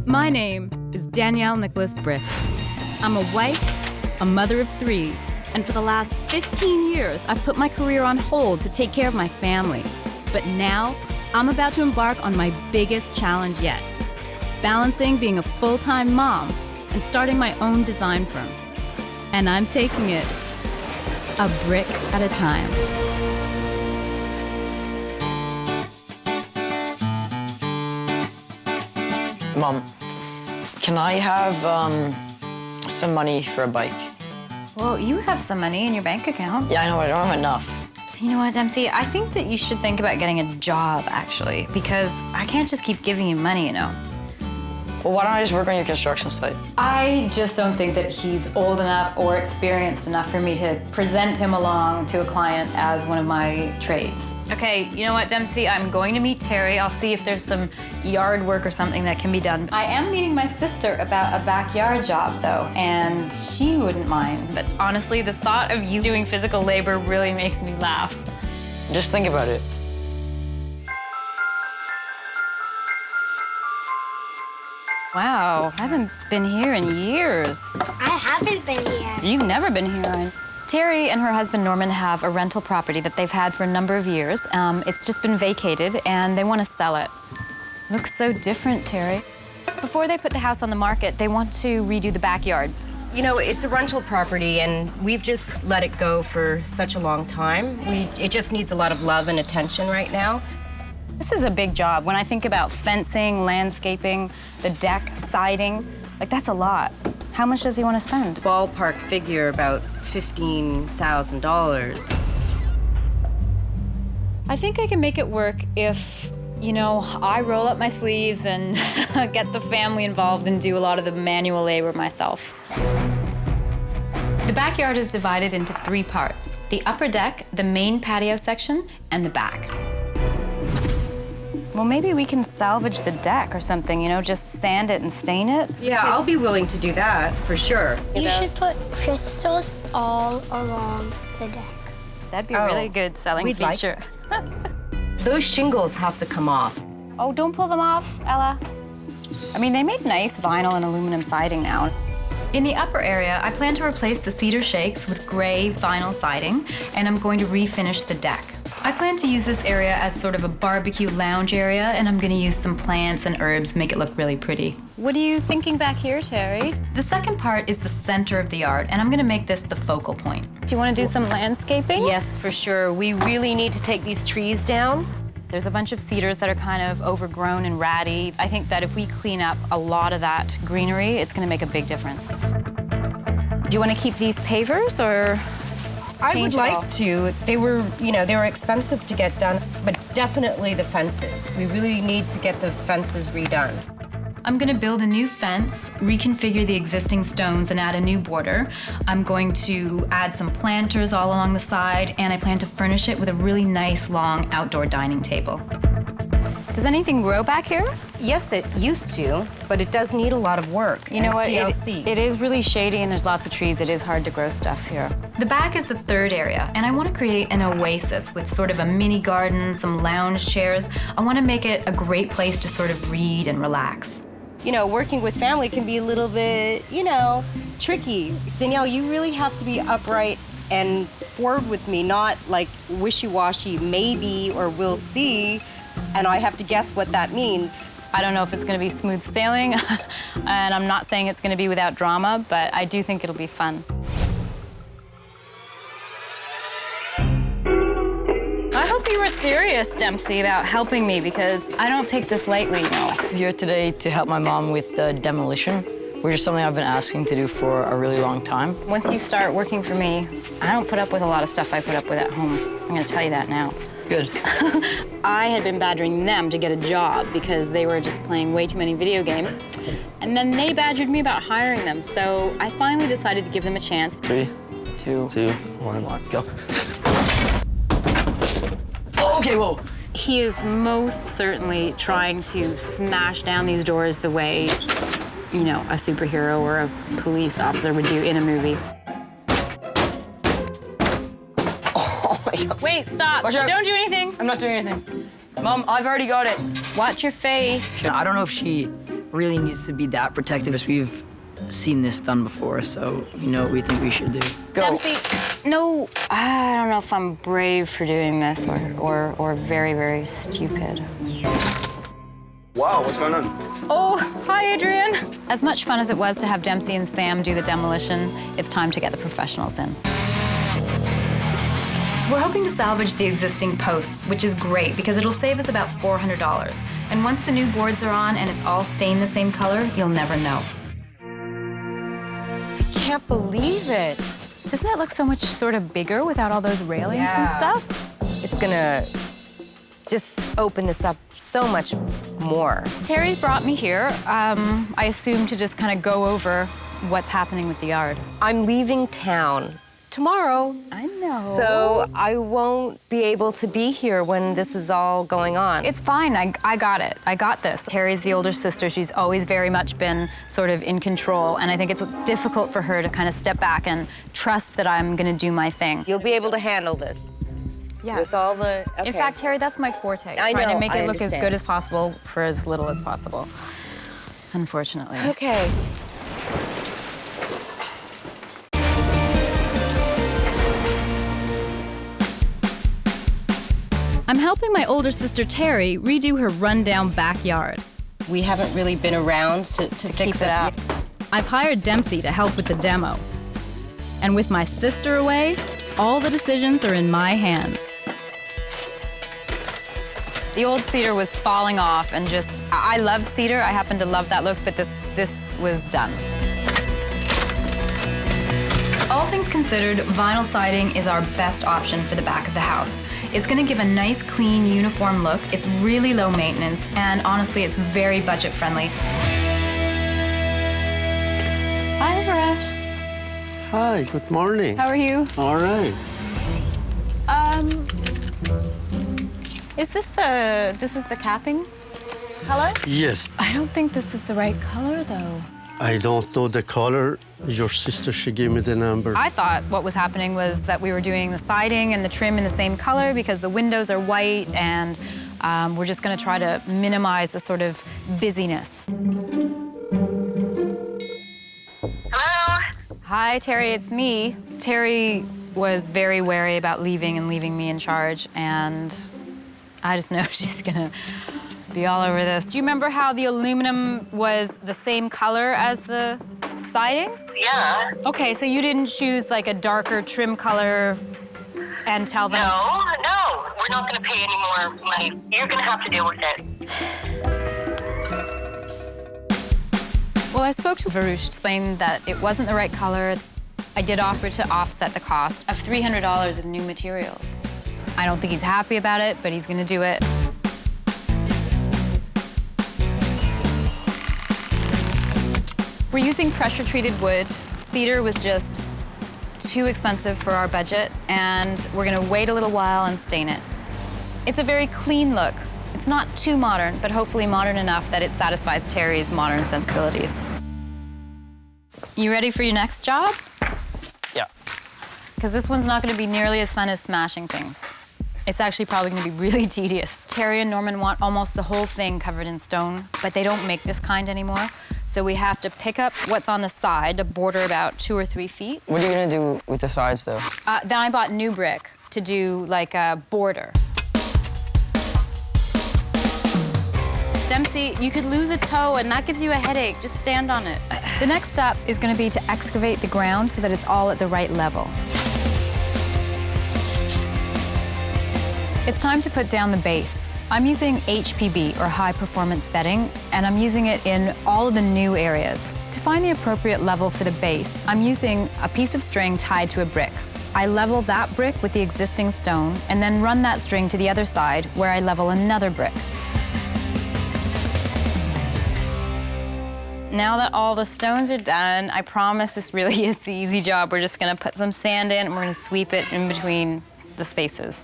My name is Danielle Nicholas Bryk. I'm a wife, a mother of 3, and for the last 15 years, I've put my career on hold to take care of my family. But now, I'm about to embark on my biggest challenge yet, balancing being a full-time mom and starting my own design firm. And I'm taking it a brick at a time. Mom, can I have some money for a bike? Well, you have some money in your bank account. Yeah, I know, but I don't have enough. You know what, Dempsey? I think that you should think about getting a job, actually, because I can't just keep giving you money, you know. Well, why don't I just work on your construction site? I just don't think that he's old enough or experienced enough for me to present him along to a client as one of my trades. Okay, you know what, Dempsey? I'm going to meet Terry. I'll see if there's some yard work or something that can be done. I am meeting my sister about a backyard job, though, and she wouldn't mind. But honestly, the thought of you doing physical labor really makes me laugh. Just think about it. Wow, I haven't been here in years. I haven't been here. You've never been here. Terry and her husband Norman have a rental property that they've had for a number of years. It's just been vacated and they want to sell it. Looks so different, Terry. Before they put the house on the market, they want to redo the backyard. You know, it's a rental property and we've just let it go for such a long time. It just needs a lot of love and attention right now. This is a big job. When I think about fencing, landscaping, the deck, siding, like that's a lot. How much does he want to spend? Ballpark figure about $15,000. I think I can make it work if, you know, I roll up my sleeves and get the family involved and do a lot of the manual labor myself. The backyard is divided into 3 parts: the upper deck, the main patio section, and the back. Well, maybe we can salvage the deck or something, you know, just sand it and stain it. Yeah, I'll be willing to do that, for sure. You should put crystals all along the deck. That'd be a really good selling feature. Those shingles have to come off. Oh, don't pull them off, Ella. I mean, they make nice vinyl and aluminum siding now. In the upper area, I plan to replace the cedar shakes with gray vinyl siding, and I'm going to refinish the deck. I plan to use this area as sort of a barbecue lounge area, and I'm gonna use some plants and herbs to make it look really pretty. What are you thinking back here, Terry? The second part is the center of the yard, and I'm gonna make this the focal point. Do you wanna do some landscaping? Yes, for sure. We really need to take these trees down. There's a bunch of cedars that are kind of overgrown and ratty. I think that if we clean up a lot of that greenery, it's gonna make a big difference. Do you wanna keep these pavers, or? I would like to. They were, you know, they were expensive to get done, but definitely the fences. We really need to get the fences redone. I'm gonna build a new fence, reconfigure the existing stones, and add a new border. I'm going to add some planters all along the side, and I plan to furnish it with a really nice, long outdoor dining table. Does anything grow back here? Yes, it used to, but it does need a lot of work. You know what? TLC. It is really shady and there's lots of trees. It is hard to grow stuff here. The back is the third area, and I want to create an oasis with sort of a mini garden, some lounge chairs. I want to make it a great place to sort of read and relax. You know, working with family can be a little bit, you know, tricky. Danielle, you really have to be upright and forward with me, not like wishy-washy, maybe or we'll see, and I have to guess what that means. I don't know if it's going to be smooth sailing, and I'm not saying it's going to be without drama, but I do think it'll be fun. I hope you were serious, Dempsey, about helping me, because I don't take this lightly, you know. I'm here today to help my mom with the demolition, which is something I've been asking to do for a really long time. Once you start working for me, I don't put up with a lot of stuff I put up with at home. I'm going to tell you that now. Good. I had been badgering them to get a job because they were just playing way too many video games. And then they badgered me about hiring them, so I finally decided to give them a chance. 3, 2, 1, go. Okay, whoa. He is most certainly trying to smash down these doors the way, you know, a superhero or a police officer would do in a movie. Wait, stop. Watch out. Don't do anything. I'm not doing anything. Mom, I've already got it. Watch your face. I don't know if she really needs to be that protective as we've seen this done before, so we know what we think we should do. Go. Dempsey, no, I don't know if I'm brave for doing this or very, very stupid. Wow, what's going on? Oh, hi, Adrian. As much fun as it was to have Dempsey and Sam do the demolition, it's time to get the professionals in. We're hoping to salvage the existing posts, which is great because it'll save us about $400. And once the new boards are on and it's all stained the same color, you'll never know. Can't believe it. Doesn't it look so much sort of bigger without all those railings and stuff? It's gonna just open this up so much more. Terry brought me here, I assume to just kind of go over what's happening with the yard. I'm leaving town tomorrow. I know. So I won't be able to be here when this is all going on. It's fine, I got it. I got this. Terry's the older sister. She's always very much been sort of in control, and I think it's difficult for her to kind of step back and trust that I'm gonna do my thing. You'll be able to handle this. Yes. With all the, okay. In fact, Terry, that's my forte. I Trying know, to make it I look as understand. good as possible for as little as possible. Unfortunately. Okay. I'm helping my older sister Terry redo her rundown backyard. We haven't really been around to Fix it up. I've hired Dempsey to help with the demo. And with my sister away, all the decisions are in my hands. The old cedar was falling off and just, I love cedar. I happen to love that look, but this was done. All things considered, vinyl siding is our best option for the back of the house. It's gonna give a nice, clean, uniform look. It's really low maintenance, and honestly, it's very budget friendly. Hi, Varesh. Hi, good morning. How are you? All right. Is this is the capping color? Yes, I don't think this is the right color, though. I don't know the color. Your sister, she gave me the number. I thought what was happening was that we were doing the siding and the trim in the same color because the windows are white, and we're just gonna try to minimize the sort of busyness. Hello? Hi, Terry, it's me. Terry was very wary about leaving me in charge, and I just know she's gonna be all over this. Do you remember how the aluminum was the same color as the siding? Yeah. Okay, so you didn't choose like a darker trim color and tell them? No, we're not gonna pay any more money. You're gonna have to deal with it. Well, I spoke to Varush, explained that it wasn't the right color. I did offer to offset the cost of $300 of new materials. I don't think he's happy about it, but he's gonna do it. We're using pressure-treated wood. Cedar was just too expensive for our budget, and we're gonna wait a little while and stain it. It's a very clean look. It's not too modern, but hopefully modern enough that it satisfies Terry's modern sensibilities. You ready for your next job? Yeah. Because this one's not gonna be nearly as fun as smashing things. It's actually probably gonna be really tedious. Terry and Norman want almost the whole thing covered in stone, but they don't make this kind anymore. So we have to pick up what's on the side, a border about 2 or 3 feet. What are you gonna do with the sides, though? Then I bought new brick to do like a border. Dempsey, you could lose a toe and that gives you a headache. Just stand on it. The next step is gonna be to excavate the ground so that it's all at the right level. It's time to put down the base. I'm using HPB, or high performance bedding, and I'm using it in all of the new areas. To find the appropriate level for the base, I'm using a piece of string tied to a brick. I level that brick with the existing stone, and then run that string to the other side where I level another brick. Now that all the stones are done, I promise this really is the easy job. We're just gonna put some sand in and we're gonna sweep it in between the spaces.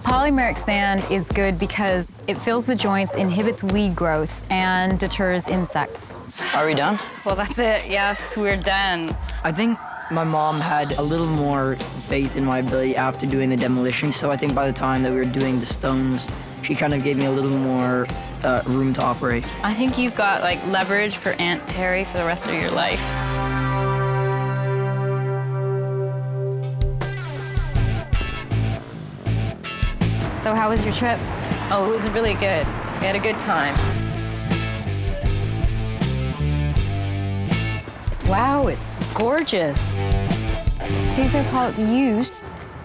Polymeric sand is good because it fills the joints, inhibits weed growth, and deters insects. Are we done? Well, that's it. Yes, we're done. I think my mom had a little more faith in my ability after doing the demolition, so I think by the time that we were doing the stones, she She kind of gave me a little more room to operate. I think you've got like leverage for Aunt Terry for the rest of your life. So how was your trip? Oh, it was really good. We had a good time. Wow, it's gorgeous. These are called used.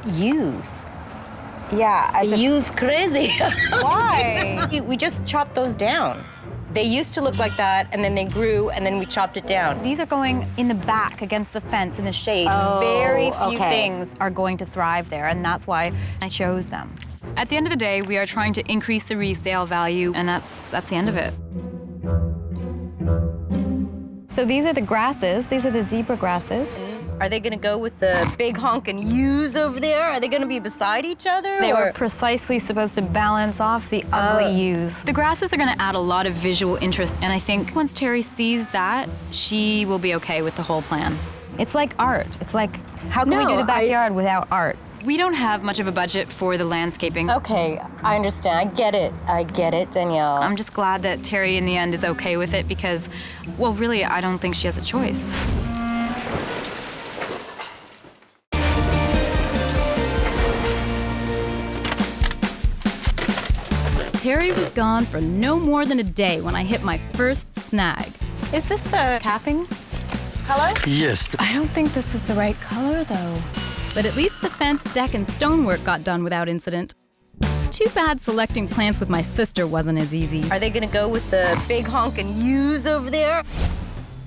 Use. Yeah, as a Use crazy. Why? We just chopped those down. They used to look like that, and then they grew, and then we chopped it down. These are going in the back against the fence in the shade. Oh, Very few okay. things are going to thrive there, and that's why I chose them. At the end of the day, we are trying to increase the resale value, and that's the end of it. So these are the grasses. These are the zebra grasses. Are they gonna go with the big honkin' yews over there? Are they gonna be beside each other? They or? were precisely supposed to balance off the ugly yews. The grasses are gonna add a lot of visual interest, and I think once Terry sees that, she will be okay with the whole plan. It's like art. It's like, how can we do No, the backyard without art? We don't have much of a budget for the landscaping. Okay, I understand. I get it, Danielle. I'm just glad that Terry, in the end, is okay with it because, well, really, I don't think she has a choice. Terry was gone for no more than a day when I hit my first snag. Is this the tapping color? Yes. I don't think this is the right color, though. But at least the fence, deck, and stonework got done without incident. Too bad selecting plants with my sister wasn't as easy. Are they gonna go with the big honkin' yews over there?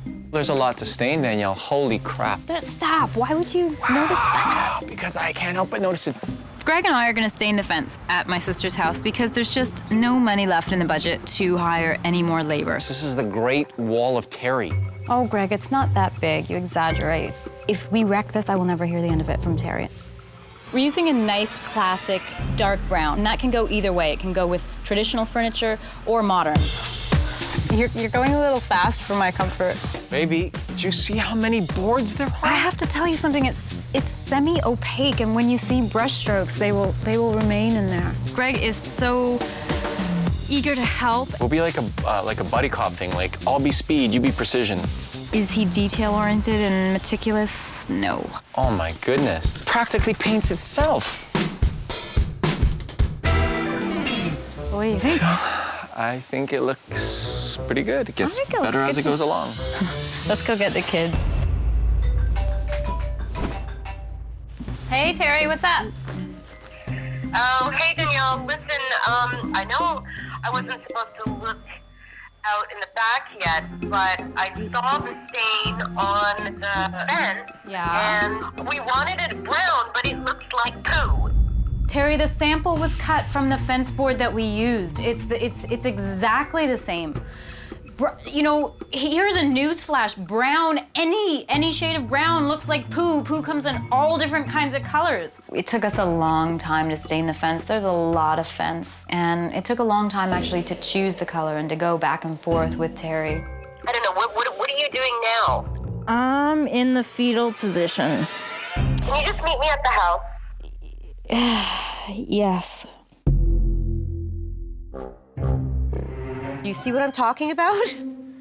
There's a lot to stain, Danielle. Holy crap. Stop. Why would you notice that? Because I can't help but notice it. Greg and I are gonna stain the fence at my sister's house because there's just no money left in the budget to hire any more labor. This is the Great Wall of Terry. Oh, Greg, it's not that big. You exaggerate. If we wreck this, I will never hear the end of it from Terry. We're using a nice, classic, dark brown, and that can go either way. It can go with traditional furniture or modern. You're going a little fast for my comfort. Baby, did you see how many boards there I are? have to tell you something. It's semi-opaque, and when you see brush strokes, they will remain in there. Greg is so eager to help. We'll be like a buddy cop thing. Like, I'll be speed, you be precision. Is he detail-oriented and meticulous? No. Oh my goodness. Practically paints itself. What do you think? I think it looks pretty good. It gets think it looks better as good it goes along. Let's go get the kids. Hey, Terry, what's up? Oh, hey, Danielle. Listen, I know I wasn't supposed to look out in the back yet, but I saw the stain on the fence. Yeah. And we wanted it brown, but it looks like poo. Terry, the sample was cut from the fence board that we used. It's exactly the same. You know, here's a news flash. Brown, any shade of brown looks like poo. Poo comes in all different kinds of colors. It took us a long time to stain the fence. There's a lot of fence. And it took a long time actually to choose the color and to go back and forth with Terry. I don't know, what are you doing now? I'm in the fetal position. Can you just meet me at the house? Yes. Do you see what I'm talking about?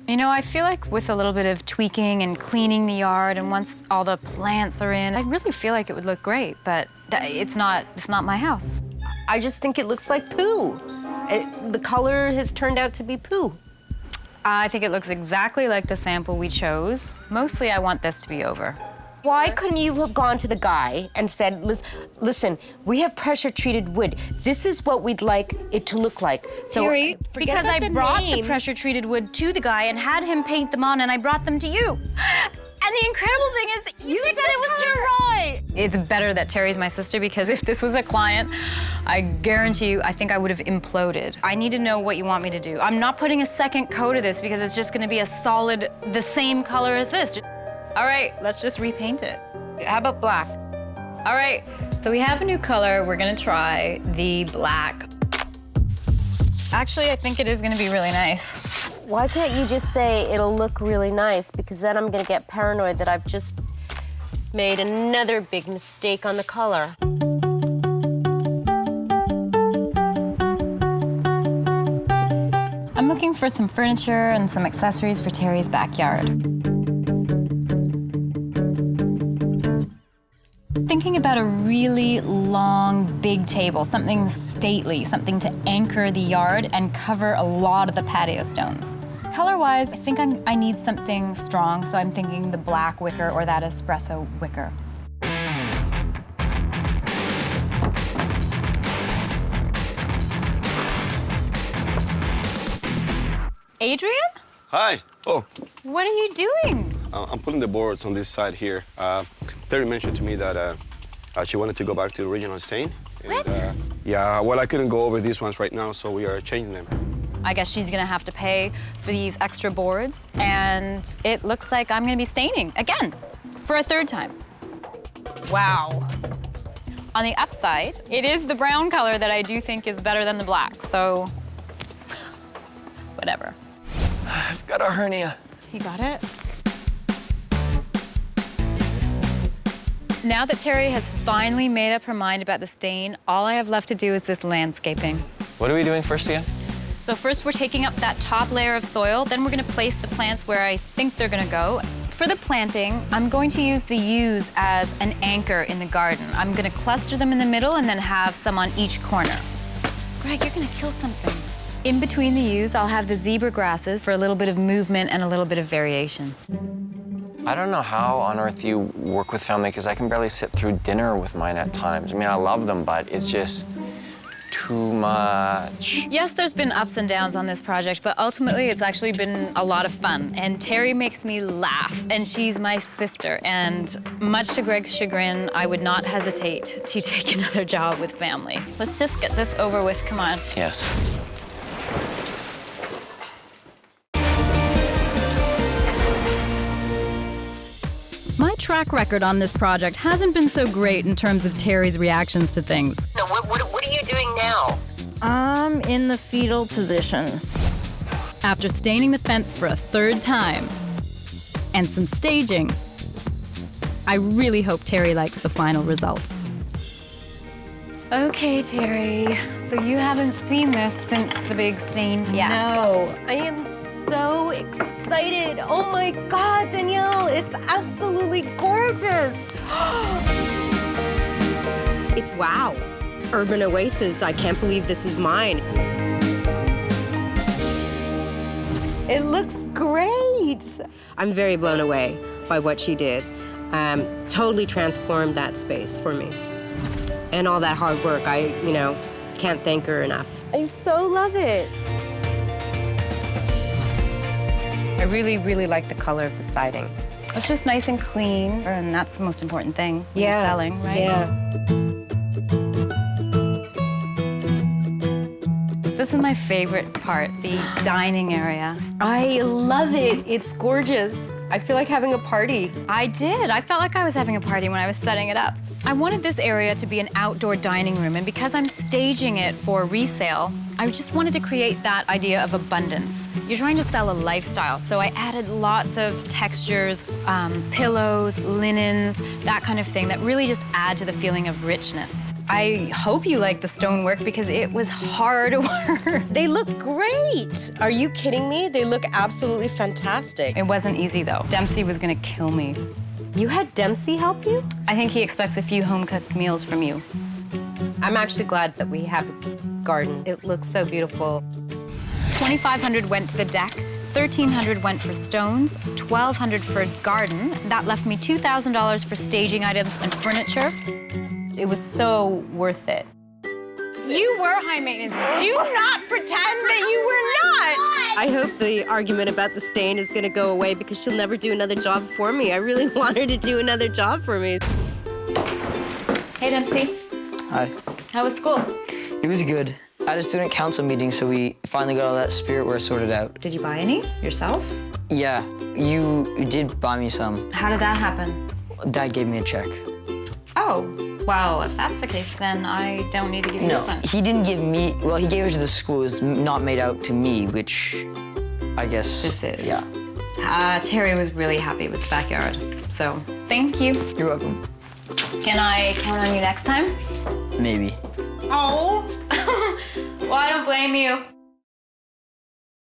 You know, I feel like with a little bit of tweaking and cleaning the yard, and once all the plants are in, I really feel like it would look great, but it's not my house. I just think it looks like poo. The color has turned out to be poo. I think it looks exactly like the sample we chose. Mostly, I want this to be over. Why couldn't you have gone to the guy and said, listen, we have pressure-treated wood. This is what we'd like it to look like. So Terry, forget because about I the brought name. the pressure-treated wood to the guy and had him paint them on, and I brought them to you. And the incredible thing is, you said it was too right. It's better that Terry's my sister, because if this was a client, I guarantee you, I think I would have imploded. I need to know what you want me to do. I'm not putting a second coat of this because it's just gonna be a solid, the same color as this. All right, let's just repaint it. How about black? All right, so we have a new color. We're gonna try the black. Actually, I think it is gonna be really nice. Why can't you just say it'll look really nice? Because then I'm gonna get paranoid that I've just made another big mistake on the color. I'm looking for some furniture and some accessories for Terry's backyard. Thinking about a really long, big table, something stately, something to anchor the yard and cover a lot of the patio stones. Color-wise, I think I need something strong, so I'm thinking the black wicker or that espresso wicker. Adrian? Hi. Oh, What are you doing? I'm putting the boards on this side here. Terry mentioned to me that she wanted to go back to the original stain. What? Yeah, well, I couldn't go over these ones right now, so we are changing them. I guess she's gonna have to pay for these extra boards, and it looks like I'm gonna be staining again for a third time. Wow. On the upside, it is the brown color that I do think is better than the black, so whatever. I've got a hernia. You got it? Now that Terry has finally made up her mind about the stain, all I have left to do is this landscaping. What are we doing first again? So first we're taking up that top layer of soil, then we're gonna place the plants where I think they're gonna go. For the planting, I'm going to use the yews as an anchor in the garden. I'm gonna cluster them in the middle and then have some on each corner. Greg, you're gonna kill something. In between the yews, I'll have the zebra grasses for a little bit of movement and a little bit of variation. I don't know how on earth you work with family, because I can barely sit through dinner with mine at times. I mean, I love them, but it's just too much. Yes, there's been ups and downs on this project, but ultimately it's actually been a lot of fun. And Terry makes me laugh, and she's my sister. And much to Greg's chagrin, I would not hesitate to take another job with family. Let's just get this over with, come on. Yes. My track record on this project hasn't been so great in terms of Terry's reactions to things. So what are you doing now? I'm in the fetal position. After staining the fence for a third time and some staging, I really hope Terry likes the final result. Okay, Terry, so you haven't seen this since the big stain fiasco. No, I am so excited. Oh my God, Danielle, it's absolutely gorgeous. It's wow. Urban oasis. I can't believe this is mine. It looks great. I'm very blown away by what she did. Totally transformed that space for me. And all that hard work, I can't thank her enough. I so love it. I really, really like the color of the siding. It's just nice and clean, and that's the most important thing when you're selling, right? Yeah. This is my favorite part, the dining area. I love it. It's gorgeous. I feel like having a party. I did. I felt like I was having a party when I was setting it up. I wanted this area to be an outdoor dining room, and because I'm staging it for resale, I just wanted to create that idea of abundance. You're trying to sell a lifestyle, so I added lots of textures, pillows, linens, that kind of thing that really just add to the feeling of richness. I hope you like the stonework because it was hard work. They look great. Are you kidding me? They look absolutely fantastic. It wasn't easy, though. Dempsey was gonna kill me. You had Dempsey help you? I think he expects a few home-cooked meals from you. I'm actually glad that we have a garden. It looks so beautiful. $2,500 went to the deck, $1,300 went for stones, $1,200 for a garden. That left me $2,000 for staging items and furniture. It was so worth it. You were high maintenance. Do not pretend that you were not. I hope the argument about the stain is gonna go away because she'll never do another job for me. I really want her to do another job for me. Hey, Dempsey. Hi. How was school? It was good. I had a student council meeting, so we finally got all that spiritware sorted out. Did you buy any yourself? Yeah, you did buy me some. How did that happen? Dad gave me a check. Oh, well, if that's the case, then I don't need to give you No, this one. he didn't give me, well, he gave it to the school. It was not made out to me, which I guess. This is. Yeah. Terry was really happy with the backyard, so thank you. You're welcome. Can I count on you next time? Maybe. Oh, well, I don't blame you.